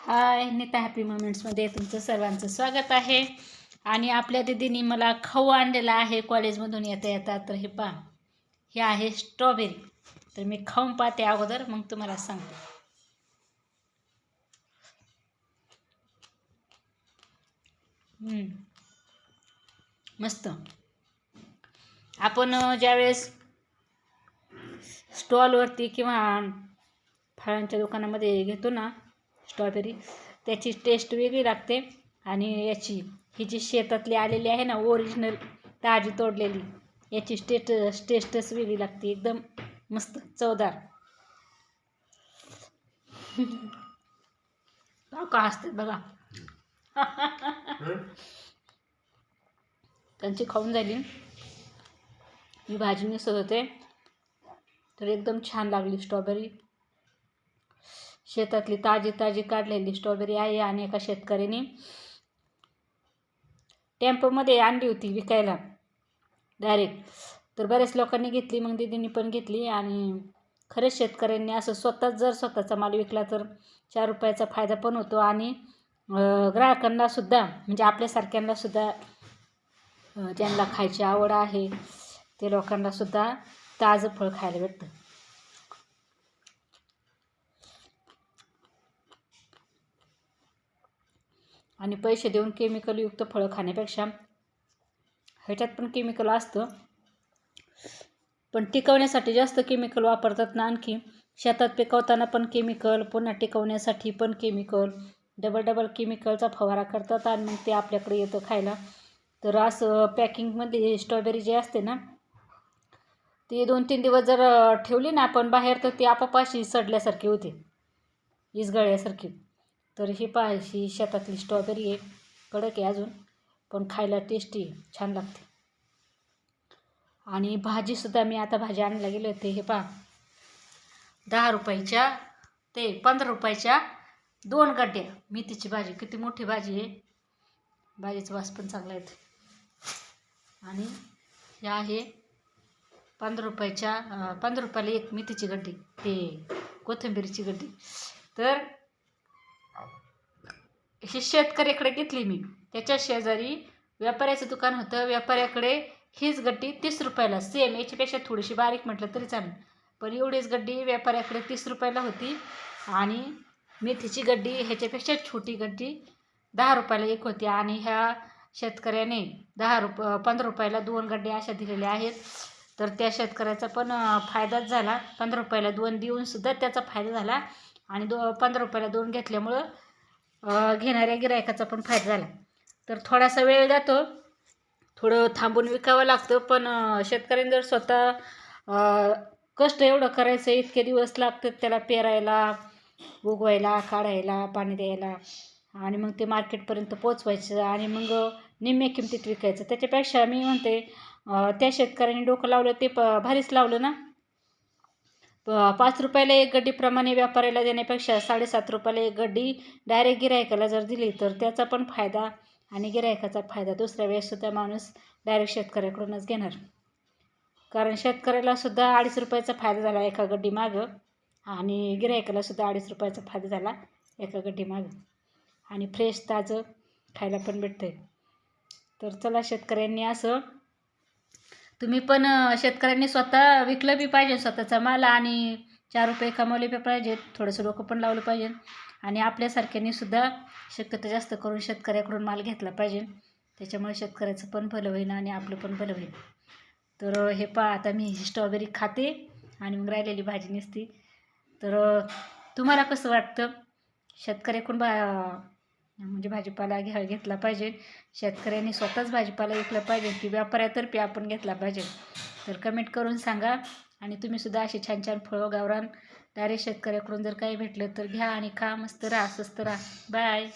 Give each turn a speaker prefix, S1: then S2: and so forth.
S1: हाय, Nita happy मोमेंट्समध्ये तुमचं सर्वांचं स्वागत आहे. आणि आपल्या दीदीने मला खाऊ आणलेला आहे कॉलेजमधून येता येता. तर हे पहा, हे आहे स्ट्रॉबेरी. तर मी खाऊन पाहते अगोदर, मग तुम्हाला सांगते. मस्त. आपण ज्यावेळेस स्टॉलवरती किंवा फळांच्या दुकानामध्ये घेतो ना स्ट्रॉबेरी, त्याची टेस्ट वेगळी लागते. आणि याची ही जी शेतातली आलेली आहे ना ओरिजिनल ताजी तोडलेली, याची टेस्टच वेगळी लागते. एकदम मस्त चवदार. का असते बघा. त्यांची खाऊन झाली, मी भाजी मिसळत होते तर एकदम छान लागली स्ट्रॉबेरी. शेतातली ताजी ताजी काढलेली स्ट्रॉबेरी आहे. आणि एका शेतकऱ्याने टेम्पोमध्ये आणली होती विकायला डायरेक्ट. तर बऱ्याच लोकांनी घेतली, मग दीदींनी पण घेतली. आणि खरंच शेतकऱ्यांनी असं स्वतःचा माल विकला तर 4 रुपयाचा फायदा पण होतो. आणि ग्राहकांना सुद्धा, म्हणजे आपल्यासारख्यांना सुद्धा, ज्यांना खायची आवड आहे ते लोकांना सुद्धा ताजं फळ खायला भेटतं. आणि पैसे देऊन केमिकलयुक्त फळं खाण्यापेक्षा ह्याच्यात पण केमिकल असतं, पण टिकवण्यासाठी जास्त केमिकल वापरतात ना. आणखी शेतात पिकवताना पण केमिकल, पुन्हा टिकवण्यासाठी पण केमिकल, डबल केमिकलचा फवारा करतात आणि मग ते आपल्याकडे येतं खायला. तर असं पॅकिंगमध्ये स्ट्रॉबेरी जे असते ना, ती 2-3 दिवस जर ठेवली ना आपण बाहेर, तर ती आपापाशी सडल्यासारखी होते, इसगळल्यासारखी. तर ही पाहायची शेतातली स्ट्रॉबेरी आहे, कडक आहे अजून, पण खायला टेस्टी छान लागते. आणि भाजीसुद्धा मी आता भाजी आणायला गेले होते. हे पहा, 10 रुपयाच्या ते 15 रुपयाच्या 2 गड्ड्या मेथीची भाजी. किती मोठी भाजी आहे, भाजीचा वास पण चांगला येते. आणि हे आहे 15 रुपयाला एक मेथीची गड्डी, ते कोथिंबीरची गड्डी. तर ही शेतकऱ्याकडे घेतली मी. त्याच्या शेजारी व्यापाऱ्याचं दुकान होतं, व्यापाऱ्याकडे हीच गड्डी 30 रुपयाला, सेम याच्यापेक्षा थोडीशी बारीक म्हटलं तरी चालेल, पण एवढीच गड्डी व्यापाऱ्याकडे 30 रुपयाला होती. आणि मेथीची गड्डी ह्याच्यापेक्षा छोटी गड्डी 10 रुपयाला एक होती. आणि ह्या शेतकऱ्याने 15 रुपयाला 2 गड्ड्या अशा दिलेल्या आहेत. तर त्या शेतकऱ्याचा पण फायदाच झाला. 15 रुपयाला 2 देऊनसुद्धा त्याचा फायदा झाला. आणि 15 रुपयाला 2 घेतल्यामुळं घेणाऱ्या गिरायकाचा पण फायदा झाला. तर थोडासा वेळ जातो, थोडं थांबून विकावं लागतं, पण शेतकऱ्यांनी जर स्वतः कष्ट एवढं करायचं, इतके दिवस लागतात त्याला पेरायला, उगवायला, काढायला, पाणी द्यायला, आणि मग ते मार्केटपर्यंत पोचवायचं, आणि मग निम्म्या किमतीत विकायचं. त्याच्यापेक्षा मी म्हणते त्या शेतकऱ्यांनी डोकं लावलं ते भारीच लावलं ना. 5 रुपयाला एक गड्डीप्रमाणे व्यापाऱ्याला देण्यापेक्षा 7.5 रुपयाला एक गड्डी डायरेक्ट गिरायकाला जर दिली तर त्याचा पण फायदा आणि गिरायकाचा फायदा. दुसऱ्या वेळेससुद्धा माणूस डायरेक्ट शेतकऱ्याकडूनच घेणार, कारण शेतकऱ्याला सुद्धा 2.5 रुपयाचा फायदा झाला एका गड्डी मागं, आणि गिरायकाला सुद्धा 2.5 रुपयाचा फायदा झाला एका गड्डी मागं. आणि फ्रेश ताजं खायला पण भेटतंय. तर चला, शेतकऱ्यांनी असं तुम्ही पण शेतकऱ्यांनी स्वतः विकलं बी पाहिजे स्वतःचा माल, आणि 4 रुपये कमवले बी पाहिजेत, थोडंसं डोकं पण लावलं पाहिजे. आणि आपल्यासारख्यांनी सुद्धा शक्यतो जास्त करून शेतकऱ्याकडून माल घेतला पाहिजे. त्याच्यामुळे शेतकऱ्याचं पण भलं होईल आणि आपलं पण भलं होईल. तर हे पहा, आता मी स्ट्रॉबेरी खाते आणि मग राहिलेली भाजी निसती. तर तुम्हाला कसं वाटतं, शेतकऱ्याकडून म्हणजे भाजीपाला घेतला पाहिजे, शेतकऱ्यांनी स्वतःच भाजीपाला विकला पाहिजे, की व्यापाऱ्यातर्फे आपण घेतला पाहिजे? तर कमेंट करून सांगा. आणि तुम्हीसुद्धा अशी छान छान फळं गावरान डायरेक्ट शेतकऱ्याकडून जर काही भेटलं तर घ्या आणि खा, मस्त राहा, स्वस्त राहा. बाय.